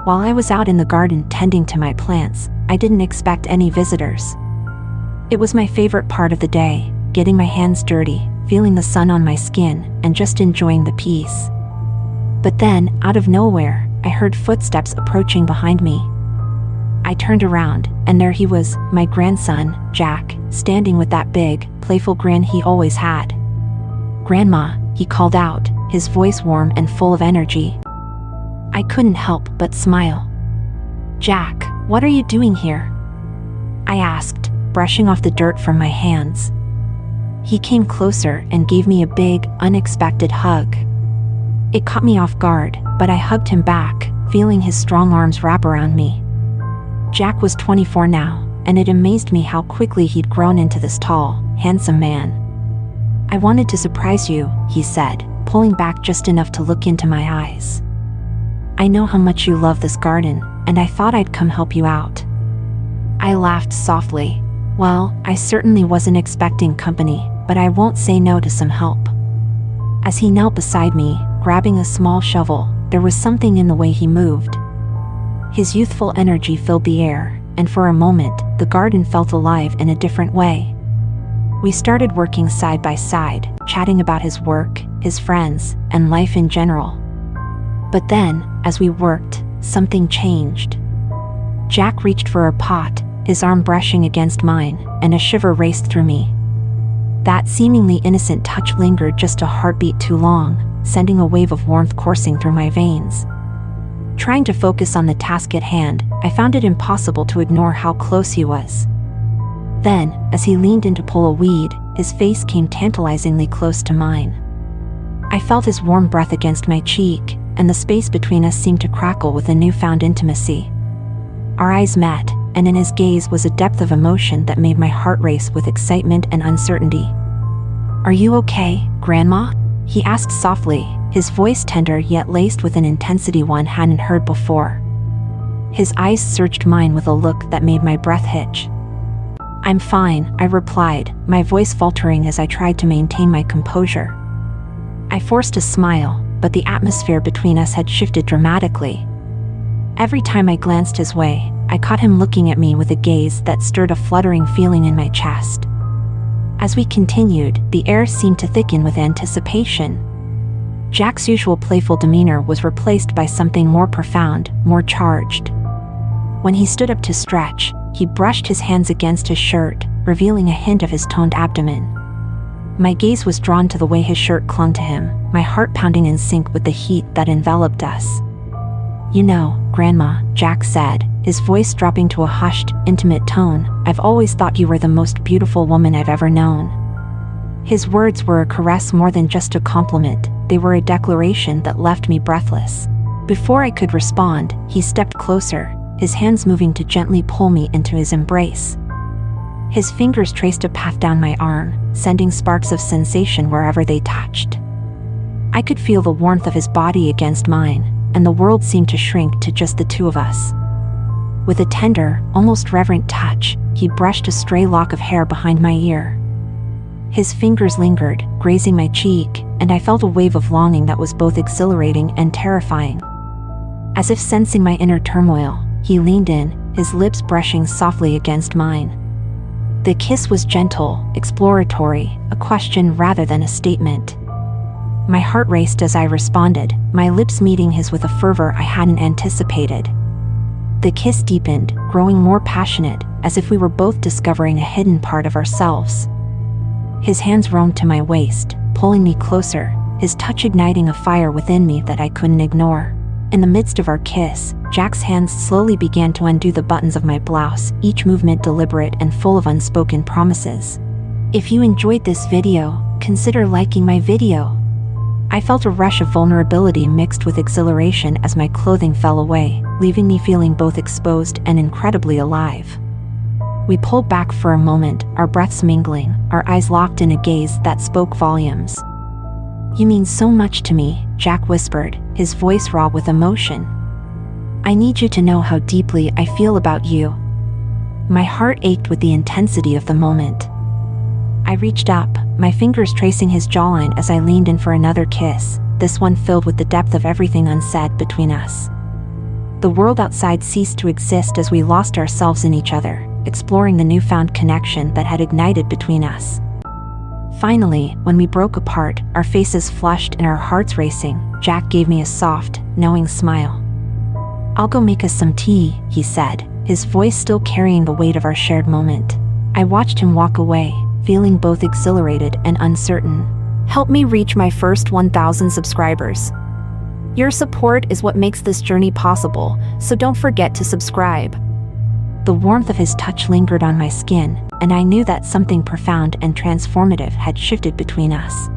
While I was out in the garden tending to my plants, I didn't expect any visitors. It was my favorite part of the day, getting my hands dirty, feeling the sun on my skin, and just enjoying the peace. But then, out of nowhere, I heard footsteps approaching behind me. I turned around, and there he was, my grandson, Jack, standing with that big, playful grin he always had. "Grandma," he called out, his voice warm and full of energy. I couldn't help but smile. "Jack, what are you doing here?" I asked, brushing off the dirt from my hands. He came closer and gave me a big, unexpected hug. It caught me off guard, but I hugged him back, feeling his strong arms wrap around me. Jack was 24 now, and it amazed me how quickly he'd grown into this tall, handsome man. "I wanted to surprise you," he said, pulling back just enough to look into my eyes. "I know how much you love this garden, and I thought I'd come help you out." I laughed softly. Well, I certainly wasn't expecting company, but I won't say no to some help. As he knelt beside me, grabbing a small shovel, there was something in the way he moved. His youthful energy filled the air, and for a moment, the garden felt alive in a different way. We started working side by side, chatting about his work, his friends, and life in general. But then, as we worked, something changed. Jack reached for a pot, his arm brushing against mine, and a shiver raced through me. That seemingly innocent touch lingered just a heartbeat too long, sending a wave of warmth coursing through my veins. Trying to focus on the task at hand, I found it impossible to ignore how close he was. Then, as he leaned in to pull a weed, his face came tantalizingly close to mine. I felt his warm breath against my cheek, and the space between us seemed to crackle with a newfound intimacy. Our eyes met, and in his gaze was a depth of emotion that made my heart race with excitement and uncertainty. "Are you okay, Grandma?" he asked softly, his voice tender yet laced with an intensity one hadn't heard before. His eyes searched mine with a look that made my breath hitch. "I'm fine," I replied, my voice faltering as I tried to maintain my composure. I forced a smile, but the atmosphere between us had shifted dramatically. Every time I glanced his way, I caught him looking at me with a gaze that stirred a fluttering feeling in my chest. As we continued, the air seemed to thicken with anticipation. Jack's usual playful demeanor was replaced by something more profound, more charged. When he stood up to stretch, he brushed his hands against his shirt, revealing a hint of his toned abdomen. My gaze was drawn to the way his shirt clung to him, my heart pounding in sync with the heat that enveloped us. "You know, Grandma," Jack said, his voice dropping to a hushed, intimate tone, "I've always thought you were the most beautiful woman I've ever known." His words were a caress more than just a compliment, they were a declaration that left me breathless. Before I could respond, he stepped closer, his hands moving to gently pull me into his embrace. His fingers traced a path down my arm, sending sparks of sensation wherever they touched. I could feel the warmth of his body against mine, and the world seemed to shrink to just the two of us. With a tender, almost reverent touch, he brushed a stray lock of hair behind my ear. His fingers lingered, grazing my cheek, and I felt a wave of longing that was both exhilarating and terrifying. As if sensing my inner turmoil, he leaned in, his lips brushing softly against mine. The kiss was gentle, exploratory, a question rather than a statement. My heart raced as I responded, my lips meeting his with a fervor I hadn't anticipated. The kiss deepened, growing more passionate, as if we were both discovering a hidden part of ourselves. His hands roamed to my waist, pulling me closer, his touch igniting a fire within me that I couldn't ignore. In the midst of our kiss, Jack's hands slowly began to undo the buttons of my blouse, each movement deliberate and full of unspoken promises. If you enjoyed this video, consider liking my video. I felt a rush of vulnerability mixed with exhilaration as my clothing fell away, leaving me feeling both exposed and incredibly alive. We pulled back for a moment, our breaths mingling, our eyes locked in a gaze that spoke volumes. "You mean so much to me," Jack whispered, his voice raw with emotion. "I need you to know how deeply I feel about you." My heart ached with the intensity of the moment. I reached up, my fingers tracing his jawline as I leaned in for another kiss, this one filled with the depth of everything unsaid between us. The world outside ceased to exist as we lost ourselves in each other, exploring the newfound connection that had ignited between us. Finally, when we broke apart, our faces flushed and our hearts racing, Jack gave me a soft, knowing smile. "I'll go make us some tea," he said, his voice still carrying the weight of our shared moment. I watched him walk away, feeling both exhilarated and uncertain. Help me reach my first 1,000 subscribers. Your support is what makes this journey possible, so don't forget to subscribe. The warmth of his touch lingered on my skin, and I knew that something profound and transformative had shifted between us.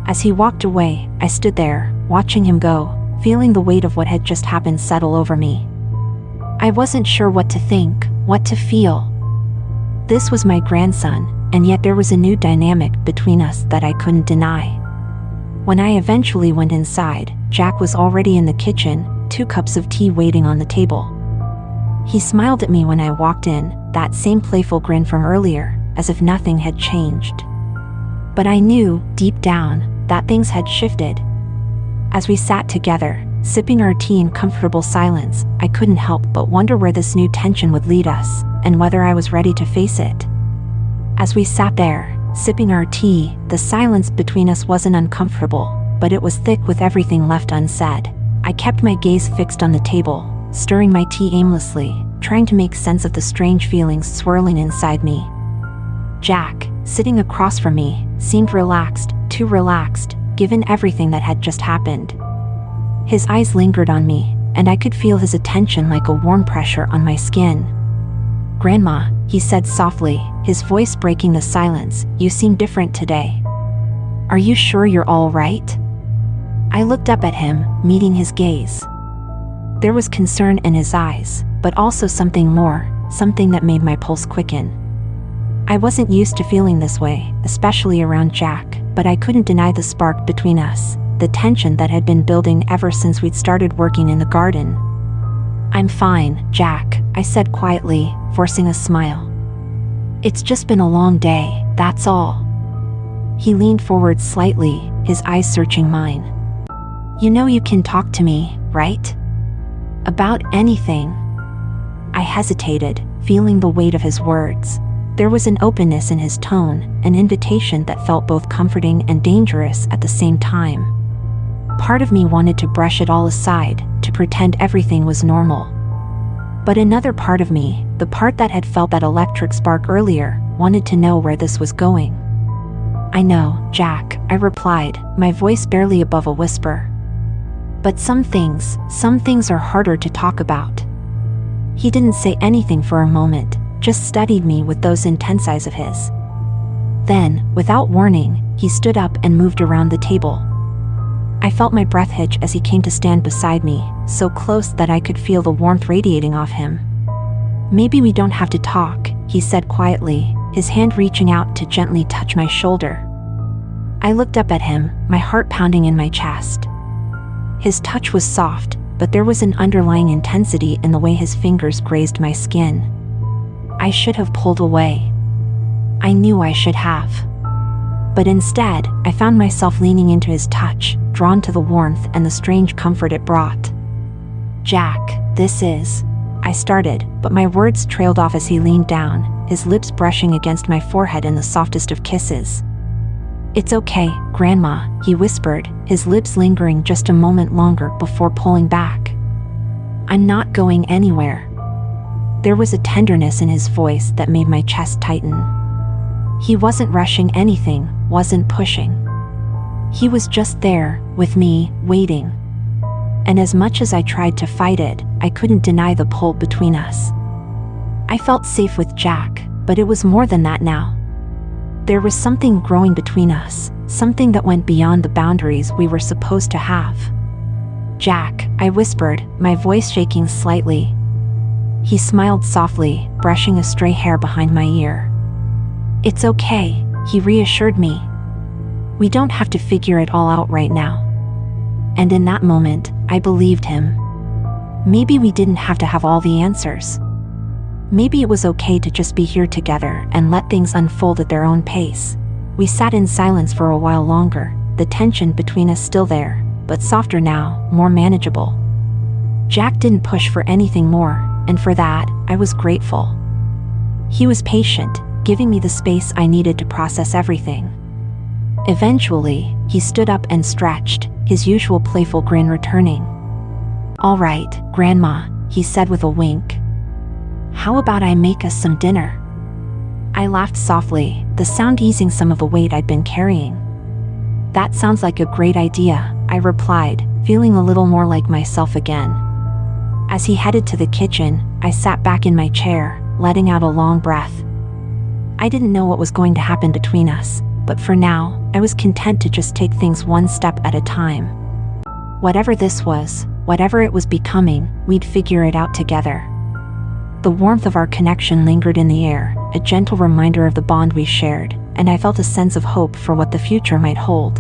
As he walked away, I stood there, watching him go, feeling the weight of what had just happened settle over me. I wasn't sure what to think, what to feel. This was my grandson, and yet there was a new dynamic between us that I couldn't deny. When I eventually went inside, Jack was already in the kitchen, 2 cups of tea waiting on the table. He smiled at me when I walked in, that same playful grin from earlier, as if nothing had changed. But I knew, deep down, that things had shifted. As we sat together, sipping our tea in comfortable silence, I couldn't help but wonder where this new tension would lead us, and whether I was ready to face it. As we sat there, sipping our tea, the silence between us wasn't uncomfortable, but it was thick with everything left unsaid. I kept my gaze fixed on the table, stirring my tea aimlessly, trying to make sense of the strange feelings swirling inside me. Jack, sitting across from me, seemed relaxed, too relaxed, given everything that had just happened. His eyes lingered on me, and I could feel his attention like a warm pressure on my skin. "Grandma," he said softly, his voice breaking the silence, "you seem different today. Are you sure you're all right?" I looked up at him, meeting his gaze. There was concern in his eyes, but also something more, something that made my pulse quicken. I wasn't used to feeling this way, especially around Jack, but I couldn't deny the spark between us, the tension that had been building ever since we'd started working in the garden. "I'm fine, Jack," I said quietly, forcing a smile. "It's just been a long day, that's all." He leaned forward slightly, his eyes searching mine. "You know you can talk to me, right? About anything." I hesitated, feeling the weight of his words. There was an openness in his tone, an invitation that felt both comforting and dangerous at the same time. Part of me wanted to brush it all aside, to pretend everything was normal. But another part of me, the part that had felt that electric spark earlier, wanted to know where this was going. "I know, Jack," I replied, my voice barely above a whisper. "But some things are harder to talk about." He didn't say anything for a moment, just studied me with those intense eyes of his. Then, without warning, he stood up and moved around the table. I felt my breath hitch as he came to stand beside me, so close that I could feel the warmth radiating off him. "Maybe we don't have to talk," he said quietly, his hand reaching out to gently touch my shoulder. I looked up at him, my heart pounding in my chest. His touch was soft, but there was an underlying intensity in the way his fingers grazed my skin. I should have pulled away. I knew I should have. But instead, I found myself leaning into his touch, drawn to the warmth and the strange comfort it brought. "Jack, this is..." I started, but my words trailed off as he leaned down, his lips brushing against my forehead in the softest of kisses. "It's okay, Grandma," he whispered, his lips lingering just a moment longer before pulling back. "I'm not going anywhere." There was a tenderness in his voice that made my chest tighten. He wasn't rushing anything, wasn't pushing. He was just there, with me, waiting. And as much as I tried to fight it, I couldn't deny the pull between us. I felt safe with Jack, but it was more than that now. There was something growing between us, something that went beyond the boundaries we were supposed to have. "Jack," I whispered, my voice shaking slightly. He smiled softly, brushing a stray hair behind my ear. "It's okay," he reassured me. "We don't have to figure it all out right now." And in that moment, I believed him. Maybe we didn't have to have all the answers. Maybe it was okay to just be here together and let things unfold at their own pace. We sat in silence for a while longer, the tension between us still there, but softer now, more manageable. Jack didn't push for anything more, and for that, I was grateful. He was patient, giving me the space I needed to process everything. Eventually, he stood up and stretched, his usual playful grin returning. "All right, Grandma," he said with a wink. "How about I make us some dinner?" I laughed softly, the sound easing some of the weight I'd been carrying. "That sounds like a great idea," I replied, feeling a little more like myself again. As he headed to the kitchen, I sat back in my chair, letting out a long breath. I didn't know what was going to happen between us, but for now, I was content to just take things one step at a time. Whatever this was, whatever it was becoming, we'd figure it out together. The warmth of our connection lingered in the air, a gentle reminder of the bond we shared, and I felt a sense of hope for what the future might hold.